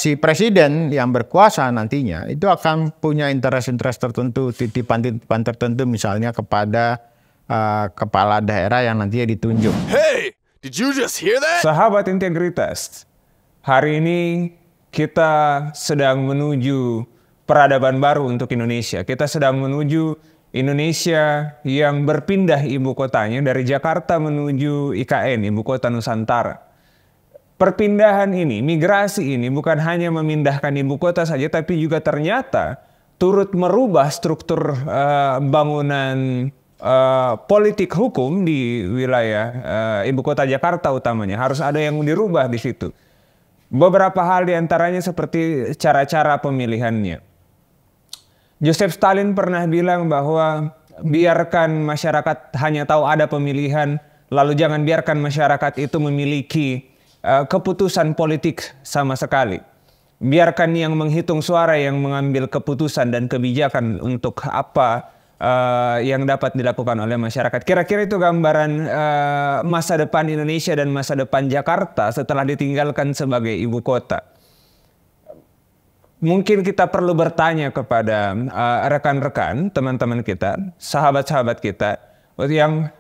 si presiden yang berkuasa nantinya itu akan punya interest tertentu, titipan-titipan tertentu misalnya kepada kepala daerah yang nantinya ditunjuk. Hey, did you just hear that? Sahabat integritas, hari ini kita sedang menuju peradaban baru untuk Indonesia. Kita sedang menuju Indonesia yang berpindah ibu kotanya dari Jakarta menuju IKN, Ibu Kota Nusantara. Perpindahan ini, migrasi ini bukan hanya memindahkan ibu kota saja, tapi juga ternyata turut merubah struktur bangunan politik hukum di wilayah ibu kota Jakarta utamanya. Harus ada yang dirubah di situ. Beberapa hal diantaranya seperti cara-cara pemilihannya. Joseph Stalin pernah bilang bahwa biarkan masyarakat hanya tahu ada pemilihan, lalu jangan biarkan masyarakat itu memiliki keputusan politik sama sekali. Biarkan yang menghitung suara yang mengambil keputusan dan kebijakan untuk apa yang dapat dilakukan oleh masyarakat. Kira-kira itu gambaran masa depan Indonesia dan masa depan Jakarta setelah ditinggalkan sebagai ibu kota. Mungkin kita perlu bertanya kepada rekan-rekan, teman-teman kita, sahabat-sahabat kita yang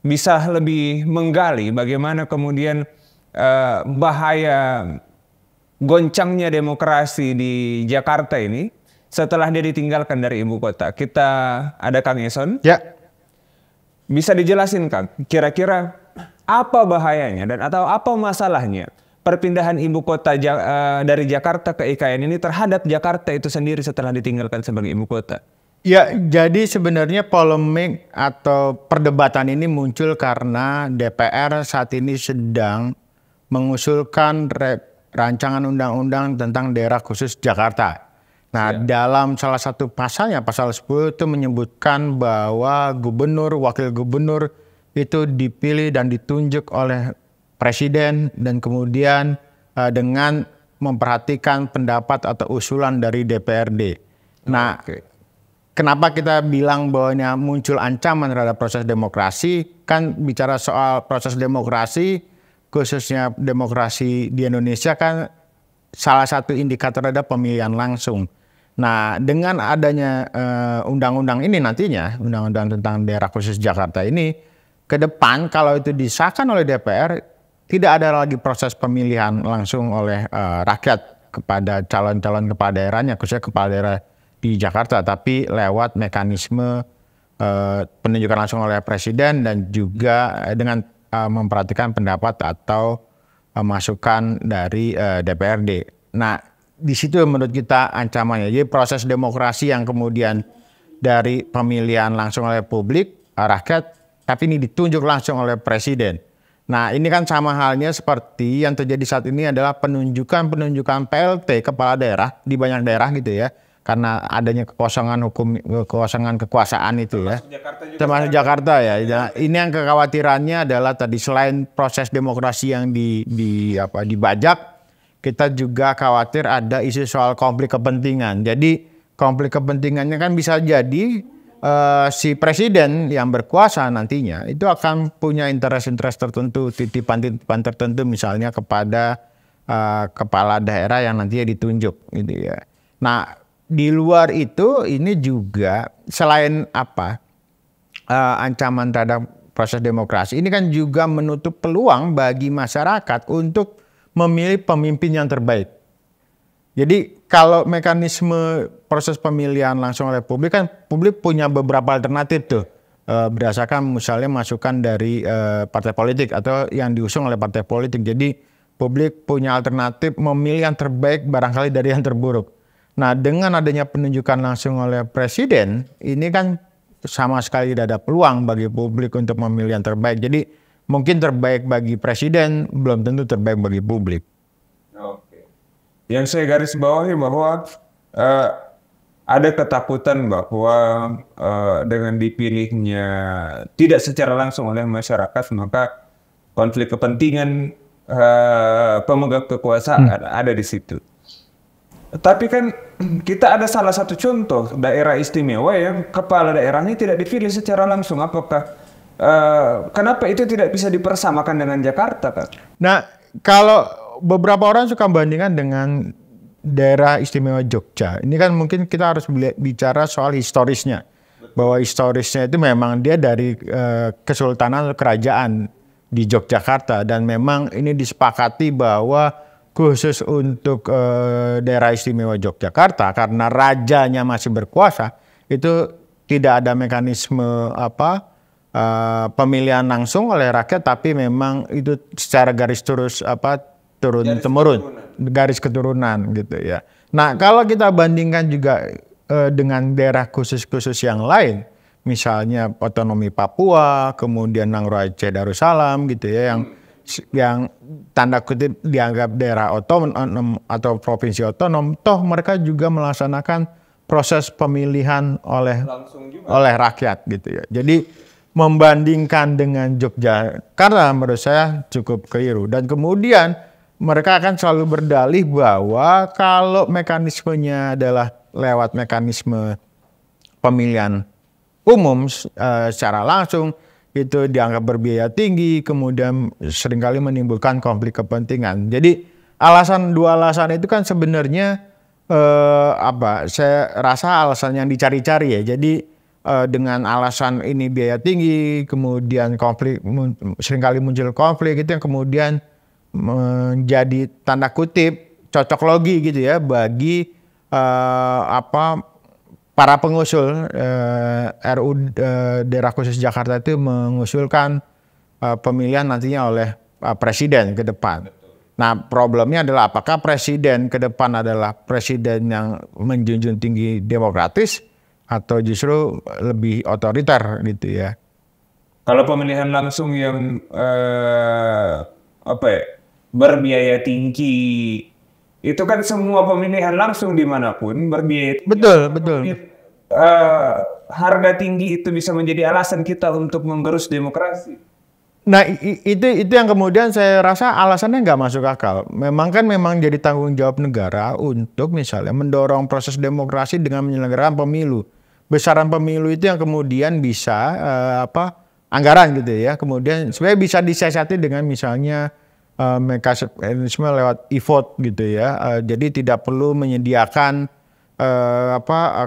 bisa lebih menggali bagaimana kemudian bahaya goncangnya demokrasi di Jakarta ini setelah dia ditinggalkan dari ibu kota. Kita ada Kang Eson. Ya. Bisa dijelasin Kang, kira-kira apa bahayanya dan atau apa masalahnya perpindahan ibu kota dari Jakarta ke IKN ini terhadap Jakarta itu sendiri setelah ditinggalkan sebagai ibu kota? Ya, jadi sebenarnya polemik atau perdebatan ini muncul karena DPR saat ini sedang mengusulkan rancangan undang-undang tentang daerah khusus Jakarta. Nah, dalam salah satu pasalnya, pasal 10 itu menyebutkan bahwa gubernur, wakil gubernur itu dipilih dan ditunjuk oleh presiden dan kemudian dengan memperhatikan pendapat atau usulan dari DPRD. Nah, kenapa kita bilang bahwa ini muncul ancaman terhadap proses demokrasi? Kan bicara soal proses demokrasi, khususnya demokrasi di Indonesia kan salah satu indikator adalah pemilihan langsung. Nah, dengan adanya undang-undang ini nantinya, undang-undang tentang daerah khusus Jakarta ini, ke depan kalau itu disahkan oleh DPR, tidak ada lagi proses pemilihan langsung oleh rakyat kepada calon-calon kepala daerahnya, khususnya kepala daerah di Jakarta, tapi lewat mekanisme penunjukan langsung oleh presiden dan juga dengan memperhatikan pendapat atau masukan dari DPRD. Nah, di situ menurut kita ancamannya. Jadi proses demokrasi yang kemudian dari pemilihan langsung oleh publik, rakyat, tapi ini ditunjuk langsung oleh presiden. Nah, ini kan sama halnya seperti yang terjadi saat ini adalah penunjukan PLT kepala daerah di banyak daerah gitu ya. Karena adanya kekosongan hukum, kekosongan kekuasaan itu ya. Termasuk Jakarta ya. Nah, ini yang kekhawatirannya adalah tadi selain proses demokrasi yang dibajak, kita juga khawatir ada isu soal konflik kepentingan. Jadi konflik kepentingannya kan bisa jadi si presiden yang berkuasa nantinya itu akan punya interest tertentu, titipan-titipan tertentu misalnya kepada kepala daerah yang nantinya ditunjuk gitu ya. Nah, di luar itu ini juga selain ancaman terhadap proses demokrasi, ini kan juga menutup peluang bagi masyarakat untuk memilih pemimpin yang terbaik. Jadi kalau mekanisme proses pemilihan langsung oleh publik kan publik punya beberapa alternatif tuh berdasarkan misalnya masukan dari partai politik atau yang diusung oleh partai politik. Jadi publik punya alternatif memilih yang terbaik barangkali dari yang terburuk. Nah, dengan adanya penunjukan langsung oleh presiden, ini kan sama sekali tidak ada peluang bagi publik untuk memilih yang terbaik. Jadi mungkin terbaik bagi presiden, belum tentu terbaik bagi publik. Oke. Yang saya garis bawahi bahwa ada ketakutan bahwa dengan dipilihnya tidak secara langsung oleh masyarakat, maka konflik kepentingan pemegang kekuasaan ada di situ. Tapi kan kita ada salah satu contoh daerah istimewa yang kepala daerahnya tidak dipilih secara langsung. Apakah kenapa itu tidak bisa dipersamakan dengan Jakarta, Kak? Nah, kalau beberapa orang suka bandingkan dengan daerah istimewa Jogja. Ini kan mungkin kita harus bicara soal historisnya. Bahwa historisnya itu memang dia dari kesultanan atau kerajaan di Yogyakarta. Dan memang ini disepakati bahwa khusus untuk daerah istimewa Yogyakarta, karena rajanya masih berkuasa, itu tidak ada mekanisme pemilihan langsung oleh rakyat, tapi memang itu secara garis turun-temurun, garis keturunan gitu ya. Nah, kalau kita bandingkan juga dengan daerah khusus-khusus yang lain, misalnya otonomi Papua, kemudian Nangro Aceh Darussalam gitu ya, yang tanda kutip dianggap daerah otonom atau provinsi otonom, toh mereka juga melaksanakan proses pemilihan oleh rakyat gitu ya. Jadi membandingkan dengan Yogyakarta menurut saya cukup keliru. Dan kemudian mereka akan selalu berdalih bahwa kalau mekanismenya adalah lewat mekanisme pemilihan umum secara langsung, itu dianggap berbiaya tinggi, kemudian seringkali menimbulkan konflik kepentingan. Jadi dua alasan itu kan sebenarnya saya rasa alasan yang dicari-cari ya. Jadi dengan alasan ini biaya tinggi, kemudian seringkali muncul konflik, itu yang kemudian menjadi tanda kutip cocok logi gitu ya bagi para pengusul RUU daerah khusus Jakarta itu mengusulkan pemilihan nantinya oleh presiden ke depan. Nah, problemnya adalah apakah presiden ke depan adalah presiden yang menjunjung tinggi demokratis atau justru lebih otoriter gitu ya. Kalau pemilihan langsung yang berbiaya tinggi, itu kan semua pemilihan langsung dimanapun berbiaya tinggi. Betul. Harga tinggi itu bisa menjadi alasan kita untuk menggerus demokrasi. Nah, itu yang kemudian saya rasa alasannya nggak masuk akal. Memang jadi tanggung jawab negara untuk misalnya mendorong proses demokrasi dengan menyelenggarakan pemilu. Besaran pemilu itu yang kemudian bisa anggaran gitu ya. Kemudian sebenarnya bisa disiasati dengan misalnya mekanisme lewat e-vote gitu ya. Jadi tidak perlu menyediakan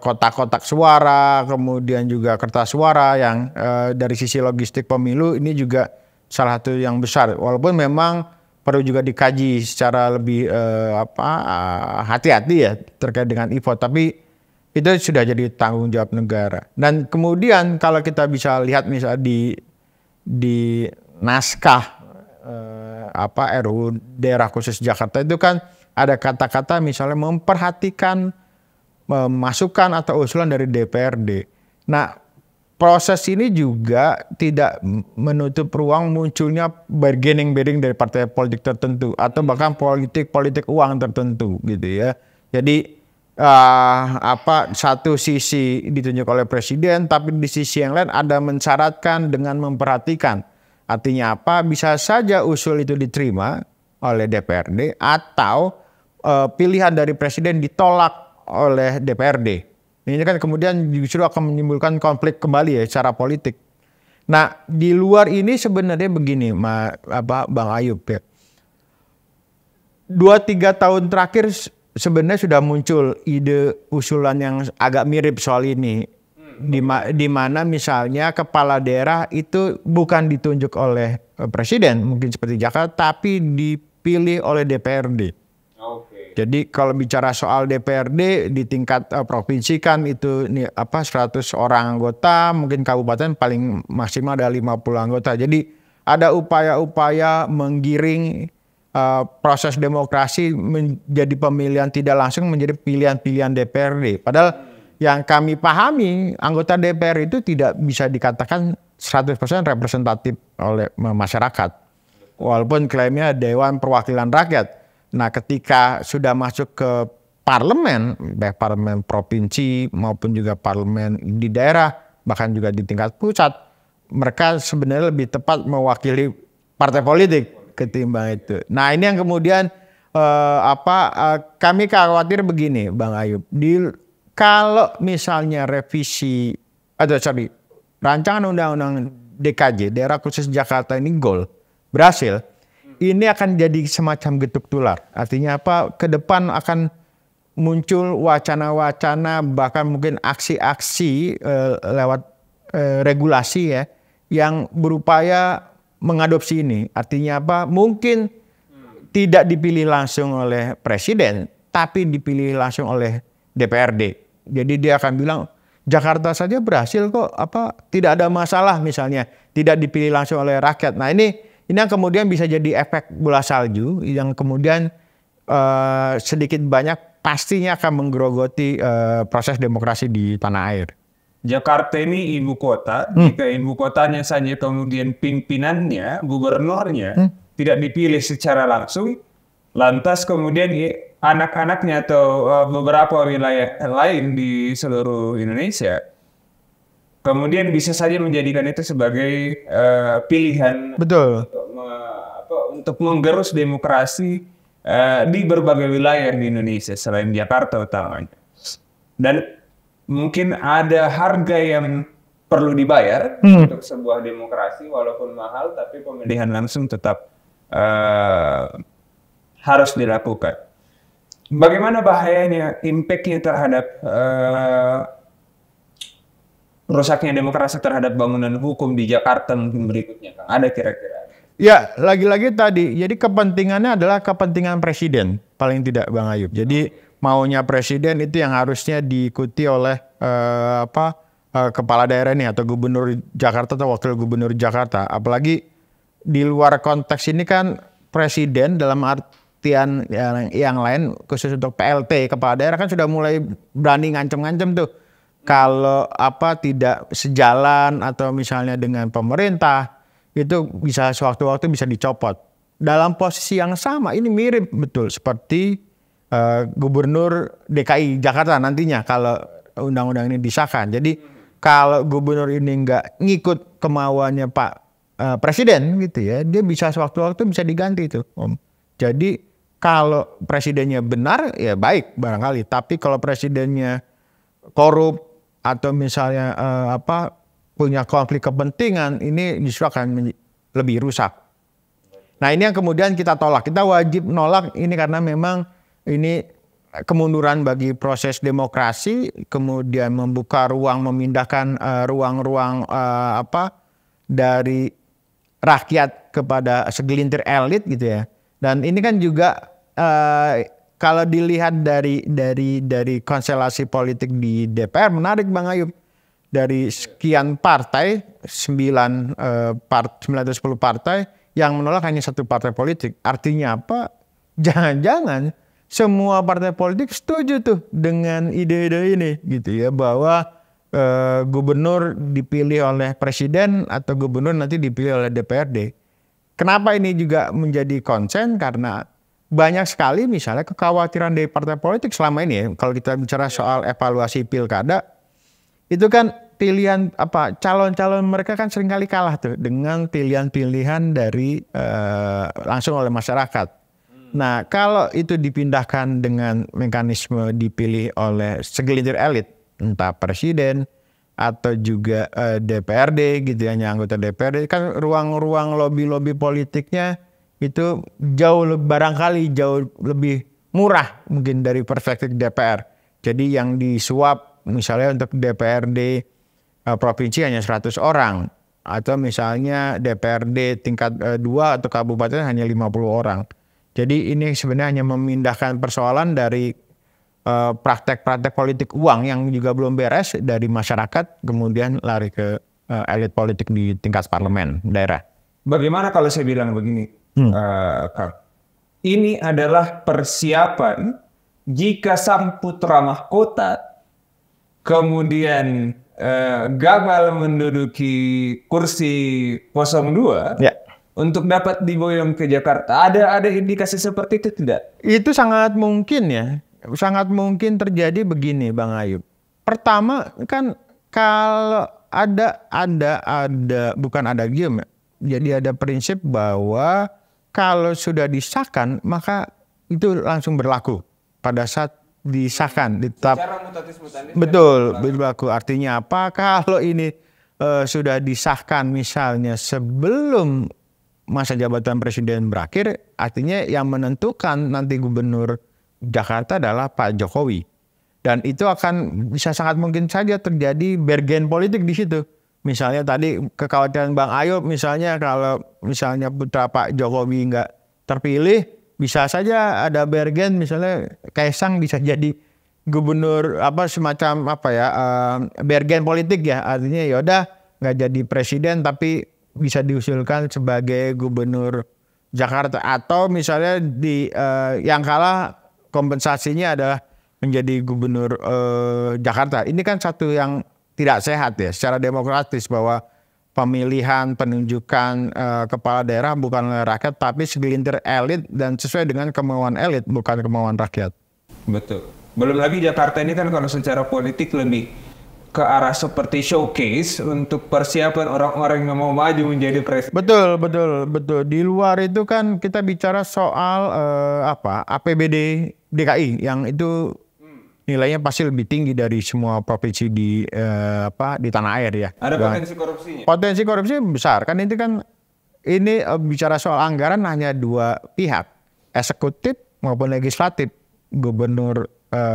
kotak-kotak suara, kemudian juga kertas suara yang dari sisi logistik pemilu ini juga salah satu yang besar. Walaupun memang perlu juga dikaji secara lebih hati-hati ya terkait dengan e-vote, tapi itu sudah jadi tanggung jawab negara. Dan kemudian kalau kita bisa lihat misalnya di naskah RUU daerah khusus Jakarta itu kan ada kata-kata misalnya memperhatikan masukan atau usulan dari DPRD. Nah, proses ini juga tidak menutup ruang munculnya bargaining dari partai politik tertentu atau bahkan politik uang tertentu gitu ya. Jadi satu sisi ditunjuk oleh presiden, tapi di sisi yang lain ada mensyaratkan dengan memperhatikan. Artinya apa? Bisa saja usul itu diterima oleh DPRD atau pilihan dari presiden ditolak oleh DPRD. Ini kan kemudian justru akan menimbulkan konflik kembali ya secara politik. Nah, di luar ini sebenarnya begini, Bang Ayub ya. 2-3 tahun terakhir sebenarnya sudah muncul ide usulan yang agak mirip soal ini. Di mana misalnya kepala daerah itu bukan ditunjuk oleh presiden, mungkin seperti Jakarta, tapi dipilih oleh DPRD. Jadi kalau bicara soal DPRD di tingkat provinsi kan itu 100 orang anggota, mungkin kabupaten paling maksimal ada 50 anggota. Jadi ada upaya-upaya menggiring proses demokrasi menjadi pemilihan tidak langsung menjadi pilihan-pilihan DPRD. Padahal yang kami pahami anggota DPR itu tidak bisa dikatakan 100% representatif oleh masyarakat. Walaupun klaimnya Dewan Perwakilan Rakyat. Nah, ketika sudah masuk ke parlemen, baik parlemen provinsi maupun juga parlemen di daerah, bahkan juga di tingkat pusat, mereka sebenarnya lebih tepat mewakili partai politik ketimbang itu. Nah, ini yang kemudian kami khawatir begini, Bang Ayub. Kalau misalnya rancangan undang-undang DKJ, daerah khusus Jakarta ini berhasil, ini akan jadi semacam getuk tular. Artinya apa? Ke depan akan muncul wacana-wacana, bahkan mungkin aksi-aksi lewat regulasi ya, yang berupaya mengadopsi ini. Artinya apa? Mungkin tidak dipilih langsung oleh presiden, tapi dipilih langsung oleh DPRD. Jadi dia akan bilang Jakarta saja berhasil kok, tidak ada masalah misalnya, tidak dipilih langsung oleh rakyat. Nah ini yang kemudian bisa jadi efek bola salju yang kemudian sedikit banyak pastinya akan menggerogoti proses demokrasi di tanah air. Jakarta ini ibu kota, jika ibu kotanya saja kemudian pimpinannya, gubernurnya tidak dipilih secara langsung, lantas kemudian anak-anaknya atau beberapa wilayah lain di seluruh Indonesia kemudian bisa saja menjadikan itu sebagai pilihan Betul. untuk menggerus demokrasi di berbagai wilayah di Indonesia selain Jakarta utamanya. Dan mungkin ada harga yang perlu dibayar untuk sebuah demokrasi walaupun mahal, tapi pemilihan langsung tetap harus dilakukan. Bagaimana bahayanya, impact-nya terhadap rusaknya demokrasi terhadap bangunan hukum di Jakarta mungkin berikutnya, Kang? Ada kira-kira? Ya, lagi-lagi tadi, jadi kepentingannya adalah kepentingan presiden, paling tidak Bang Ayub. Jadi maunya presiden itu yang harusnya diikuti oleh kepala daerah ini atau gubernur Jakarta atau wakil gubernur Jakarta. Apalagi di luar konteks ini kan presiden dalam artian yang lain khusus untuk PLT kepala daerah kan sudah mulai berani ngancem-ngancem tuh. Kalau tidak sejalan atau misalnya dengan pemerintah itu bisa sewaktu-waktu bisa dicopot. Dalam posisi yang sama ini mirip betul seperti gubernur DKI Jakarta nantinya kalau undang-undang ini disahkan. Jadi kalau gubernur ini nggak ngikut kemauannya Pak Presiden gitu ya, dia bisa sewaktu-waktu bisa diganti itu, Om. Jadi kalau presidennya benar ya baik barangkali, tapi kalau presidennya korup atau misalnya punya konflik kepentingan, ini justru akan lebih rusak. Nah ini yang kemudian kita tolak. Kita wajib nolak ini karena memang ini kemunduran bagi proses demokrasi, kemudian membuka ruang, memindahkan ruang-ruang dari rakyat kepada segelintir elit gitu ya. Dan ini kan juga kalau dilihat dari konstelasi politik di DPR menarik Bang Ayub. Dari sekian partai, 9 atau 10 partai yang menolak hanya satu partai politik. Artinya apa? Jangan-jangan semua partai politik setuju tuh dengan ide-ide ini gitu ya, bahwa gubernur dipilih oleh presiden atau gubernur nanti dipilih oleh DPRD. Kenapa ini juga menjadi konsen? Karena banyak sekali misalnya kekhawatiran dari partai politik selama ini ya, kalau kita bicara soal evaluasi pilkada, itu kan pilihan calon-calon mereka kan seringkali kalah tuh dengan pilihan-pilihan dari langsung oleh masyarakat. Nah kalau itu dipindahkan dengan mekanisme dipilih oleh segelintir elit, entah presiden atau juga DPRD gitu ya, anggota DPRD, kan ruang-ruang lobby-lobby politiknya itu barangkali jauh lebih murah mungkin dari perspektif DPR. Jadi yang disuap misalnya untuk DPRD provinsi hanya 100 orang. Atau misalnya DPRD tingkat 2 atau kabupaten hanya 50 orang. Jadi ini sebenarnya hanya memindahkan persoalan dari praktek-praktek politik uang yang juga belum beres dari masyarakat. Kemudian lari ke elit politik di tingkat parlemen daerah. Bagaimana kalau saya bilang begini, Kang? Ini adalah persiapan jika sang putra mahkota kemudian gagal menduduki kursi 02 untuk dapat diboyong ke Jakarta. Ada indikasi seperti itu tidak? Itu sangat mungkin ya. Sangat mungkin terjadi begini Bang Ayub. Pertama kan kalau ada bukan ada gium ya. Jadi ada prinsip bahwa kalau sudah disahkan maka itu langsung berlaku pada saat disahkan, betul berlaku. Artinya apa? Kalau ini sudah disahkan misalnya sebelum masa jabatan presiden berakhir, artinya yang menentukan nanti gubernur Jakarta adalah Pak Jokowi. Dan itu akan bisa sangat mungkin saja terjadi bergen politik di situ. Misalnya tadi kekhawatiran Bang Ayub, misalnya kalau misalnya putra Pak Jokowi nggak terpilih, bisa saja ada bergen, misalnya Kaisang bisa jadi gubernur semacam bergen politik ya, artinya yaudah nggak jadi presiden tapi bisa diusulkan sebagai gubernur Jakarta, atau misalnya yang kalah kompensasinya adalah menjadi gubernur Jakarta. Ini kan satu yang tidak sehat ya secara demokratis, bahwa pemilihan penunjukan kepala daerah bukan oleh rakyat tapi segelintir elit dan sesuai dengan kemauan elit, bukan kemauan rakyat. Betul. Belum lagi Jakarta ini kan kalau secara politik lebih ke arah seperti showcase untuk persiapan orang-orang yang mau maju menjadi presiden. Betul. Di luar itu kan kita bicara soal APBD DKI yang itu nilainya pasti lebih tinggi dari semua provinsi di tanah air ya. Ada potensi korupsinya. Potensi korupsi besar kan, ini bicara soal anggaran hanya dua pihak, eksekutif maupun legislatif, gubernur,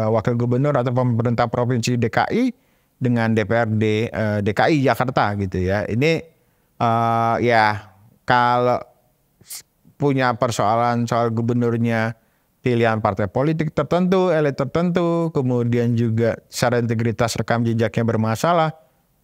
wakil gubernur atau pemerintah provinsi DKI dengan DPRD DKI Jakarta gitu ya. Ini kalau punya persoalan soal gubernurnya pilihan partai politik tertentu, elit tertentu, kemudian juga secara integritas rekam jejaknya bermasalah,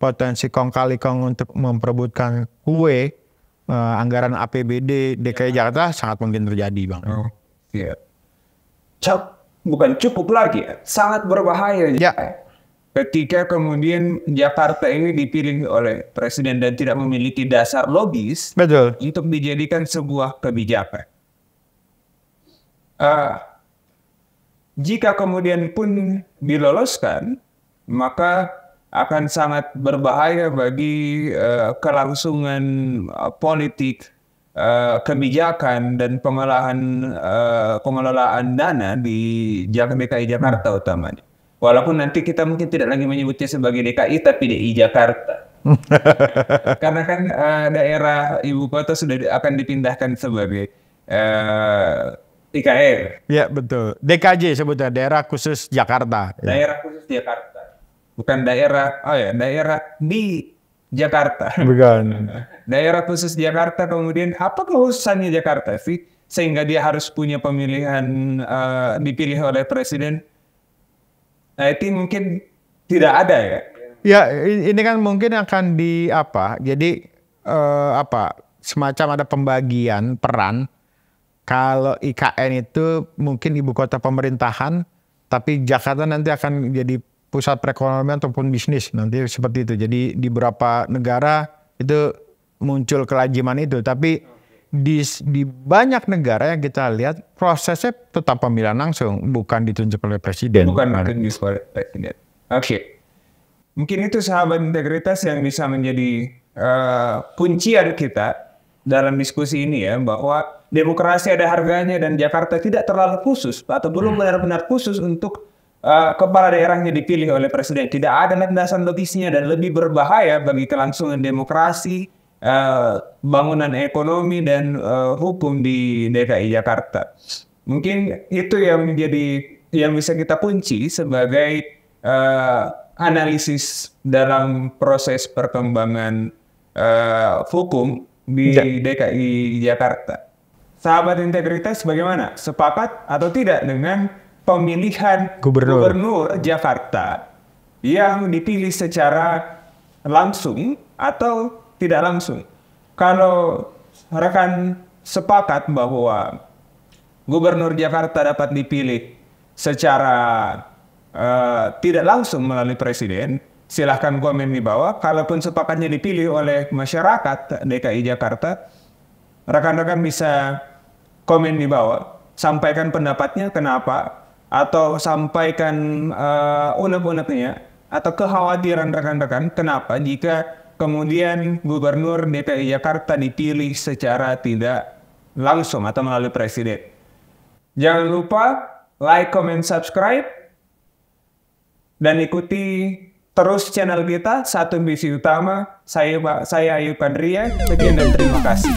potensi kong kali kong untuk memperebutkan kue anggaran APBD DKI Jakarta sangat mungkin terjadi, Bang. Oh, iya. Bukan cukup lagi, sangat berbahaya. Ya. Ketika kemudian Jakarta ini dipilih oleh presiden dan tidak memiliki dasar logis Betul. untuk dijadikan sebuah kebijakan. Jika kemudian pun diloloskan, maka akan sangat berbahaya bagi kelangsungan politik, kebijakan dan pengelolaan dana di DKI Jakarta utamanya. Walaupun nanti kita mungkin tidak lagi menyebutnya sebagai DKI tapi DI Jakarta. Karena kan daerah ibu kota sudah akan dipindahkan sebagai IKN. Ya betul. DKJ sebutnya, daerah khusus Jakarta. Daerah khusus Jakarta. Bukan daerah di Jakarta. Bukan. Daerah khusus Jakarta, kemudian apa kekhususannya Jakarta sih? Sehingga dia harus punya pemilihan dipilih oleh presiden. Nah itu mungkin tidak ada ya. Ya ini kan mungkin akan jadi semacam ada pembagian peran. Kalau IKN itu mungkin ibu kota pemerintahan, tapi Jakarta nanti akan jadi pusat perekonomian ataupun bisnis nanti seperti itu. Jadi di beberapa negara itu muncul kelaziman itu, tapi di banyak negara yang kita lihat prosesnya tetap pemilihan langsung, bukan ditunjuk oleh presiden. Bukan ditunjuk oleh presiden. Oke. Mungkin itu sahabat integritas yang bisa menjadi kuncian kita dalam diskusi ini ya, bahwa demokrasi ada harganya dan Jakarta tidak terlalu khusus atau belum benar-benar khusus untuk kepala daerahnya dipilih oleh presiden. Tidak ada landasan logisnya dan lebih berbahaya bagi kelangsungan demokrasi, bangunan ekonomi dan hukum di DKI Jakarta. Mungkin itu yang bisa kita kunci sebagai analisis dalam proses perkembangan hukum di DKI Jakarta. Sahabat integritas bagaimana? Sepakat atau tidak dengan pemilihan gubernur Jakarta yang dipilih secara langsung atau tidak langsung? Kalau rekan sepakat bahwa gubernur Jakarta dapat dipilih secara tidak langsung melalui presiden, silahkan komen di bawah. Kalaupun sepakatnya dipilih oleh masyarakat DKI Jakarta, rekan-rekan bisa komen di bawah, sampaikan pendapatnya kenapa, atau sampaikan unek-uneknya atau kekhawatiran rekan-rekan kenapa jika kemudian gubernur DKI Jakarta dipilih secara tidak langsung atau melalui presiden. Jangan lupa like, comment, subscribe, dan ikuti terus channel kita, Satu Misi Utama. Saya Ayub Andria, sekian dan terima kasih.